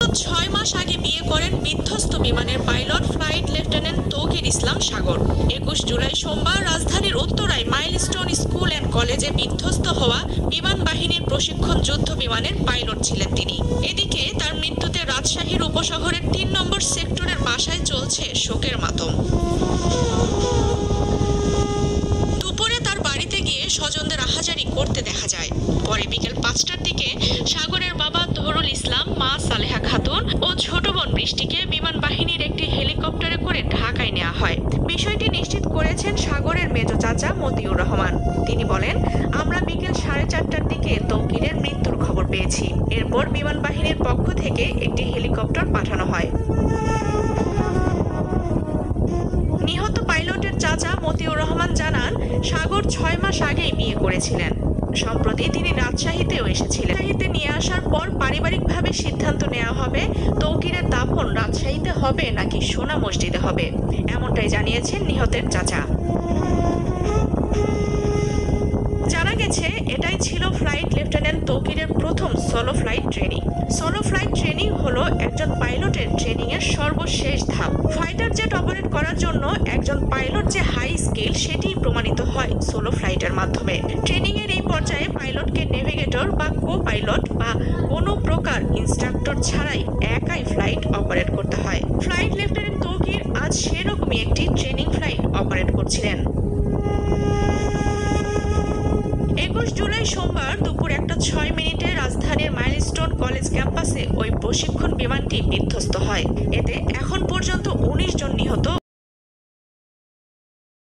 মাত্র ৬ মাস আগে বিয়ে করেন বিধ্বস্ত বিমানের পাইলট ফ্লাইট লেফটেন্যান্ট তৌকির ইসলাম সাগর। ২১ জুলাই সোমবার রাজধানীর উত্তরায় মাইলস্টোন স্কুল অ্যান্ড কলেজে বিধ্বস্ত হওয়া বিমান বাহিনীর প্রশিক্ষণ যুদ্ধ বিমানের পাইলট ছিলেন তিনি। এদিকে তার মৃত্যুতে রাজশাহীর উপশহরের ৩ নম্বর সেক্টরের বাসায় চলছে শোকের মাতম। দুপুরে তার বাড়িতে গিয়ে স্বজনদের আহাজারি করতে দেখা যায়। পরে বিকেল ৫টার দিকে সাগরের বাবা তহরুল ইসলাম, মা সালেহা খাতুন ও ছোট বোন বৃষ্টিকে বিমান বাহিনীর একটি হেলিকপ্টারে করে ঢাকায় নেওয়া হয়। বিষয়টি নিশ্চিত করেছেন সাগরের মেজ চাচা মতিউর রহমান। তিনি বলেন, আমরা বিকেল ৪:৩০টার দিকে তৌকিরের মৃত্যুর খবর পেয়েছি। এরপর বিমান বাহিনীর পক্ষ থেকে একটি হেলিকপ্টার পাঠানো হয়। নিহত পাইলটের চাচা মতিউর রহমান জানান, সাগর ৬ মাস আগেই বিয়ে করেছিলেন। সম্প্রতি তিনি রাজশাহীতেও এসেছিলেন। রাজশাহীতে নিয়ে আসার পর পারিবারিকভাবে সিদ্ধান্ত নেওয়া হবে তৌকিরের দাফন রাজশাহীতে হবে নাকি সোনা মসজিদে হবে, এমনটাই জানিয়েছেন নিহতের চাচা। জানা গেছে, এটাই ছিল ফ্লাইট লেফটেন্যান্ট তৌকিরের প্রথম solo flight training. Solo flight training হলো একজন পাইলটের ট্রেনিং এর সর্বশেষ ধাপ। ফাইটার জেট অপারেট করার জন্য একজন পাইলট যে হাই স্কিল সেটি প্রমাণিত হয় সোলো ফ্লাইটের মাধ্যমে। ট্রেনিং এর এই পর্যায়ে পাইলটকে নেভিগেটর বা কো পাইলট বা কোনো প্রকার ইনস্ট্রাক্টর ছাড়াই একাই ফ্লাইট অপারেট করতে হয়। ফ্লাইট লেফটেন্যান্ট তৌকির আজ সেরকমই একটি ট্রেনিং ফ্লাইট অপারেট করছিলেন। ২১ জুলাই সোমবার দুপুর ১:০৬ রাজধানীর মাইলস্টোন কলেজ ক্যাম্পাসে ওই প্রশিক্ষণ বিমানটি বিধ্বস্ত হয়। এতে এখন পর্যন্ত ১৯ জন নিহত